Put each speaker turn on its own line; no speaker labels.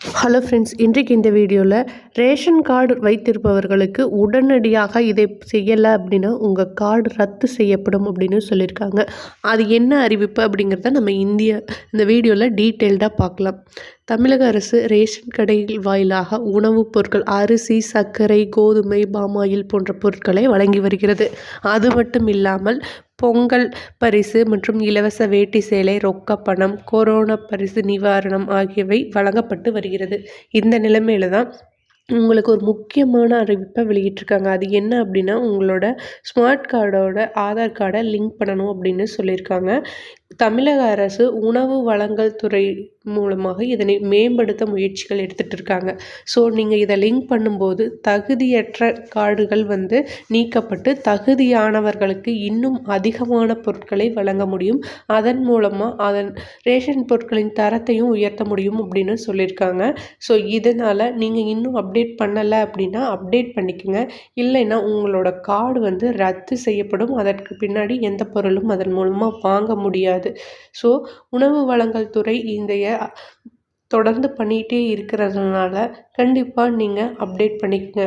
Hello friends, இன்றைக்கு இந்த வீடியோவில் ரேஷன் கார்டு வைத்திருப்பவர்களுக்கு உடனடியாக இதை செய்யலை அப்படின்னா உங்கள் கார்டு ரத்து செய்யப்படும் அப்படின்னு சொல்லியிருக்காங்க. அது என்ன அறிவிப்பு அப்படிங்கிறத நம்ம இந்த வீடியோவில் டீட்டெயில்டாக பார்க்கலாம். தமிழக அரசு ரேஷன் கடைகள் வாயிலாக உணவுப் பொருட்கள், அரிசி, சர்க்கரை, கோதுமை, பாமாயில் போன்ற பொருட்களை வழங்கி வருகிறது. அது மட்டும் இல்லாமல் பொங்கல் பரிசு மற்றும் இலவச வேட்டி சேலை, ரொக்க பணம், கொரோனா பரிசு நிவாரணம் ஆகியவை வழங்கப்பட்டு வருகிறது. இந்த நிலைமையில தான் உங்களுக்கு ஒரு முக்கியமான அறிவிப்பை வெளியிட்டிருக்காங்க. அது என்ன அப்படின்னா, உங்களோட ஸ்மார்ட் கார்டோட ஆதார் கார்டை லிங்க் பண்ணணும் அப்படின்னு சொல்லியிருக்காங்க. தமிழக அரசு உணவு வழங்கல் துறை மூலமாக இதனை மேம்படுத்த முயற்சிகள் எடுத்துகிட்டு இருக்காங்க. ஸோ நீங்கள் இதை லிங்க் பண்ணும்போது தகுதியற்ற கார்டுகள் நீக்கப்பட்டு தகுதியானவர்களுக்கு இன்னும் அதிகமான பொருட்களை வழங்க முடியும். அதன் மூலமாக ரேஷன் பொருட்களின் தரத்தையும் உயர்த்த முடியும் அப்படின்னு சொல்லியிருக்காங்க. ஸோ இதனால் நீங்கள் இன்னும் அப்டேட் பண்ணலை அப்படின்னா அப்டேட் பண்ணிக்கோங்க. இல்லைன்னா உங்களோட கார்டு ரத்து செய்யப்படும். அதற்கு பின்னாடி எந்த பொருளும் அதன் மூலமாக வாங்க முடியாது. ஸோ உணவு வழங்கல் துறை தொடர்ந்து பண்ணிகிட்டே இருக்கிறதுனால கண்டிப்பாக நீங்கள் அப்டேட் பண்ணிக்கங்க.